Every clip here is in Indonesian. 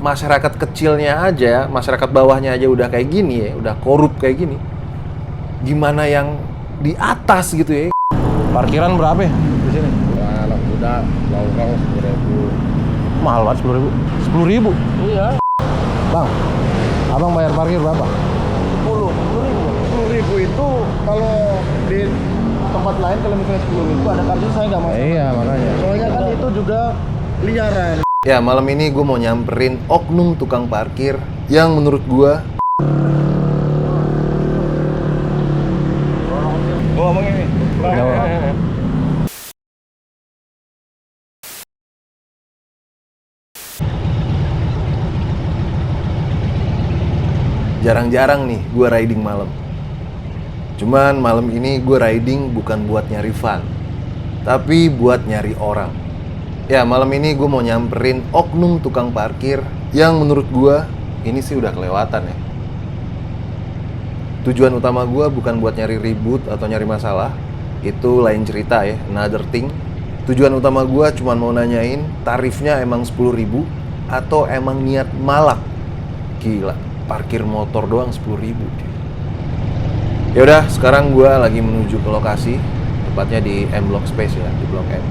masyarakat kecilnya aja, masyarakat bawahnya aja udah kayak gini ya, udah korup kayak gini. Gimana yang di atas gitu ya? Parkiran berapa ya di sini? Wah, anak muda nongkrong 10.000. Mahal banget 10.000. 10.000? Iya. Bang, abang bayar parkir berapa? 10.000 itu kalau di tempat lain kalau misalnya 10.000 ada kartu saya nggak masalah. Iya, makanya. Soalnya kan itu juga liaran. Ya, malam ini gue mau nyamperin oknum tukang parkir yang menurut gue Ngomong ini. jarang-jarang nih gue riding malam. Cuman malam ini gue riding bukan buat nyari fun, tapi buat nyari orang. Ya, malam ini gue mau nyamperin oknum tukang parkir yang menurut gue ini sih udah kelewatan ya. Tujuan utama gue bukan buat nyari ribut atau nyari masalah. Itu lain cerita ya, another thing. Tujuan utama gue cuma mau nanyain tarifnya emang 10.000 atau emang niat malak. Gila, parkir motor doang 10.000. Ya udah, sekarang gue lagi menuju ke lokasi, tepatnya di M Block Space ya, di Blok M.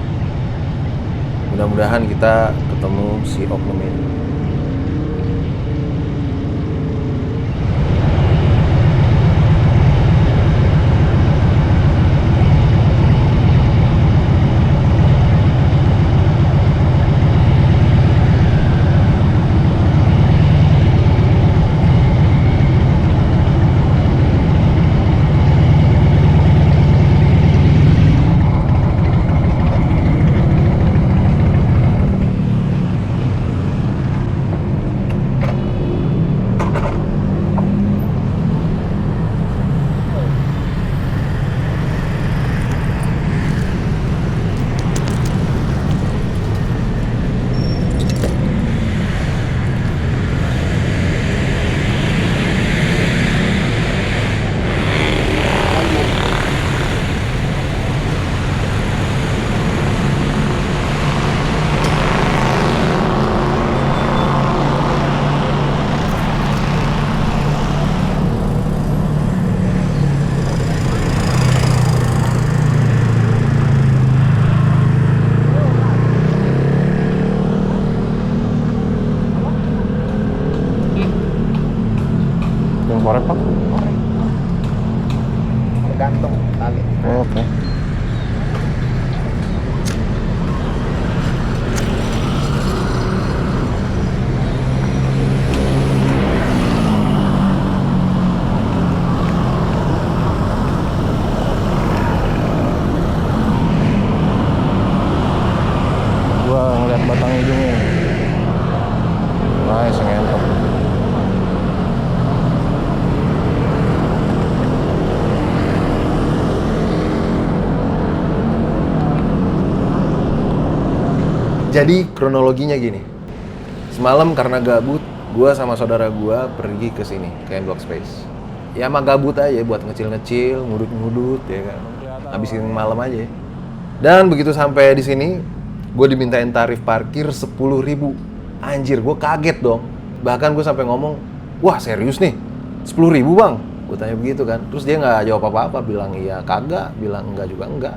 Mudah-mudahan kita ketemu si oknum ini. Yang korek, Pak? Tergantung tali. Oke. Gua ngeliat batang hidungnya. Nice, ngentok. Jadi kronologinya gini. Semalam karena gabut, gue sama saudara gue pergi ke sini, ke M Block Space. Ya emang gabut aja buat ngecil-ngecil, ngudut-ngudut ya kan. Habisin malam aja. Dan begitu sampai di sini, gue dimintain tarif parkir 10.000. Anjir, gue kaget dong. Bahkan gue sampai ngomong, wah serius nih, 10.000 bang? Gue tanya begitu kan. Terus dia nggak jawab apa-apa, bilang iya kagak, bilang enggak juga enggak.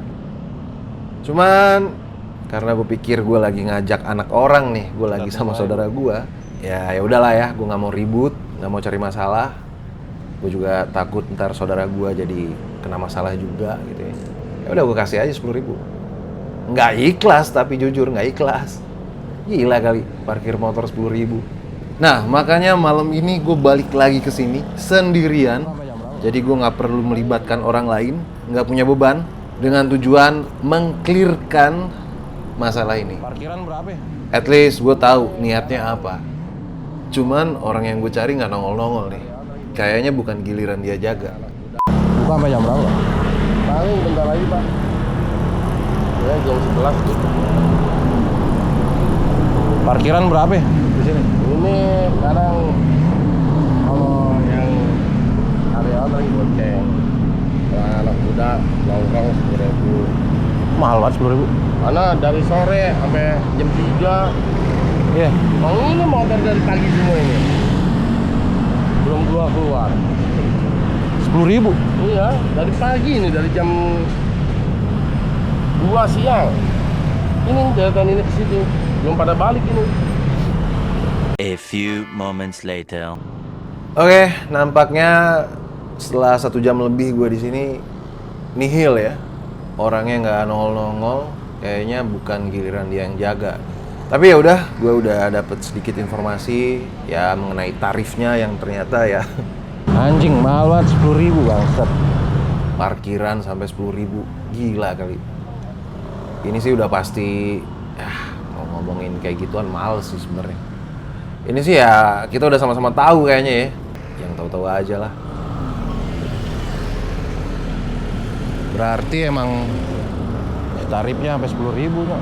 Cuman karena gue pikir gue lagi ngajak anak orang nih, gue lagi sama saudara gue. Ya udahlah ya, gue nggak mau ribut, nggak mau cari masalah. Gue juga takut ntar saudara gue jadi kena masalah juga gitu ya. Ya udah gue kasih aja 10.000. Nggak ikhlas tapi jujur nggak ikhlas. Gila kali parkir motor 10.000. Nah makanya malam ini gue balik lagi ke sini sendirian. Jadi gue nggak perlu melibatkan orang lain, nggak punya beban, dengan tujuan mengklirkan masalah ini. Parkiran berapa ya? At least gue tahu niatnya apa. Cuman orang yang gue cari nggak nongol-nongol nih. Kayaknya bukan giliran dia jaga. Buka sampai jam berapa? Paling bentar lagi, Pak. Ya jam 11 gitu. Parkiran berapa ya di sini? Ini sekarang kalau yang karyawan lagi goceng. Wah, anak muda nongkrong 10.000. Mahal banget 10.000. Karena dari sore sampai jam 3 Iya. Bang, ini motor dari pagi semua ini. Belum gua keluar. 10.000. Iya, dari pagi ini, dari jam 2 siang. Ini datang ini ke situ. Belum pada balik ini. A few moments later. Oke, nampaknya setelah 1 jam lebih gue di sini nihil ya. Orangnya nggak nongol-nongol, kayaknya bukan giliran dia yang jaga. Tapi ya udah, gue udah dapet sedikit informasi ya mengenai tarifnya yang ternyata ya Anjing, mahal banget 10.000 bangsat. parkiran sampai 10.000, gila kali. Ini sih udah pasti, ya mau ngomongin kayak gituan males sih sebenarnya. Ini sih ya kita udah sama-sama tahu kayaknya ya, yang tahu-tahu aja lah. Berarti emang tarifnya sampai 10.000 kan?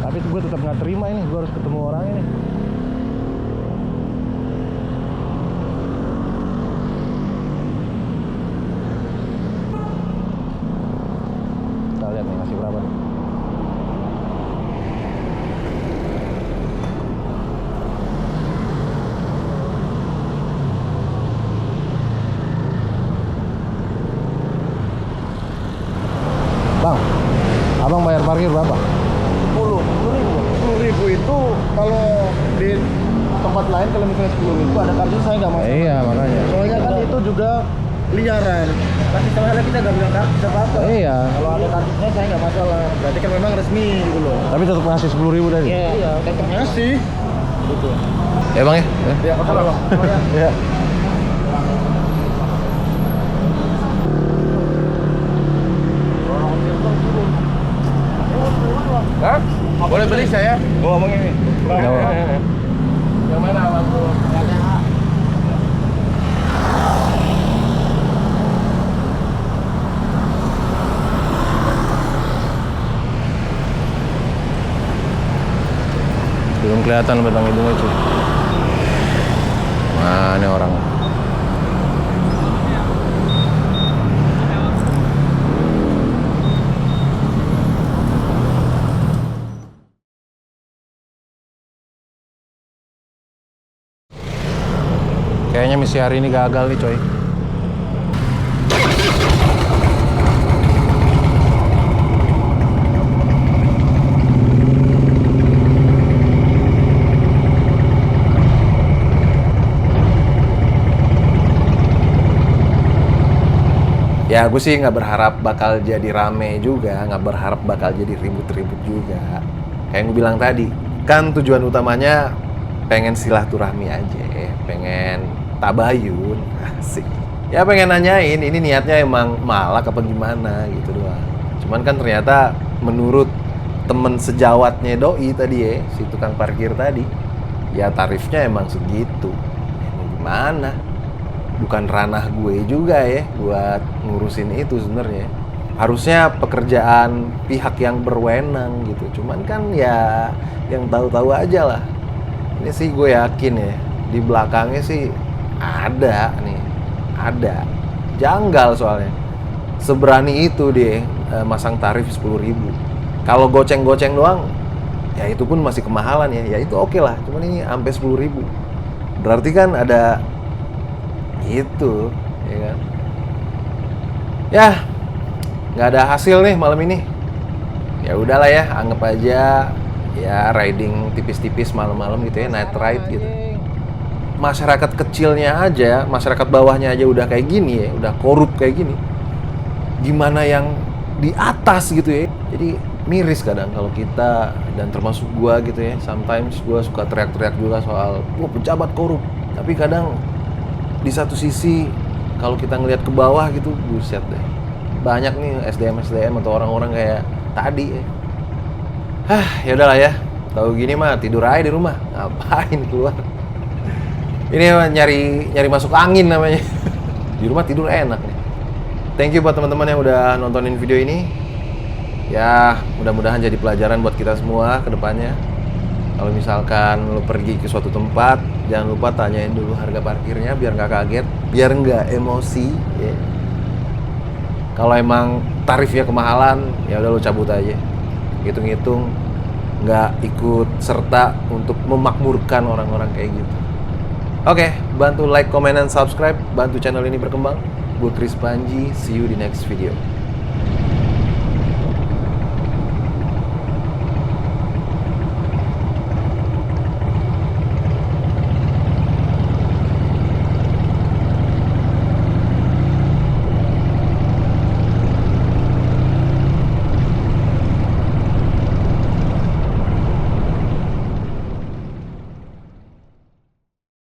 Tapi gue tetap nggak terima ini, gue harus ketemu orang ini. Kita lihat nih ngasih berapa nih. Bang, abang bayar parkir berapa? 10.000 itu kalau di tempat lain kalau misalnya 10.000 ada kartu saya nggak masuk. Iya makanya. Soalnya kan itu juga liaran. Pasti soalnya kita nggak bilang kartu apa-apa. Iya. Kalau ada kartunya saya nggak masalah. Berarti kan memang resmi gitu loh. Tapi tetap ngasih 10.000 tadi. Iya, tetap ngasih. Gitu. Ya bang ya? Ya, apa bang? Iya. Hah? Boleh beli saya? Oh, ngomong ini. Kenapa? Yang mana lampu? Belum kelihatan batang hidungnya cuy. Mana orang? Kayaknya misi hari ini gagal nih coy. Ya gue sih nggak berharap bakal jadi rame juga, nggak berharap bakal jadi ribut-ribut juga. Kayak yang gue bilang tadi, kan tujuan utamanya pengen silaturahmi aja, pengen tabayun, asik. Ya pengen nanyain, ini niatnya emang malak apa gimana gitu doang. Cuman kan ternyata menurut temen sejawatnya Doi tadi ya, si tukang parkir tadi, ya tarifnya emang segitu. Ya mau gimana? Bukan ranah gue juga ya buat ngurusin itu sebenarnya. Harusnya pekerjaan pihak yang berwenang gitu. Cuman kan ya yang tahu-tahu aja lah. Ini sih gue yakin ya, di belakangnya sih ada nih, ada. Janggal soalnya. Seberani itu dia masang tarif 10.000. Kalau goceng-goceng doang, ya itu pun masih kemahalan ya. Ya itu oke lah. Cuman ini sampai 10.000. Berarti kan ada itu, ya kan? Ya, nggak ada hasil nih malam ini. Ya udahlah ya, anggap aja ya riding tipis-tipis malam-malam gitu ya, night ride gitu. Masyarakat kecilnya aja, masyarakat bawahnya aja udah kayak gini ya, udah korup kayak gini. Gimana yang di atas gitu ya? Jadi miris kadang kalau kita, dan termasuk gua gitu ya, sometimes gua suka teriak-teriak juga soal pejabat korup. Tapi kadang di satu sisi kalau kita ngelihat ke bawah gitu, buset deh, banyak nih SDM atau orang-orang kayak tadi ya. Ya udahlah ya, tahu gini mah tidur aja di rumah, ngapain keluar. Ini nyari masuk angin namanya. Di rumah tidur enak nih. Thank you buat teman-teman yang udah nontonin video ini. Ya mudah-mudahan jadi pelajaran buat kita semua ke depannya. Kalau misalkan lo pergi ke suatu tempat, jangan lupa tanyain dulu harga parkirnya biar nggak kaget, biar nggak emosi. Ya. Kalau emang tarifnya kemahalan, ya udah lo cabut aja. hitung-hitung nggak ikut serta untuk memakmurkan orang-orang kayak gitu. Oke, bantu like, comment, dan subscribe, bantu channel ini berkembang. Gue Chris Panji, see you di next video.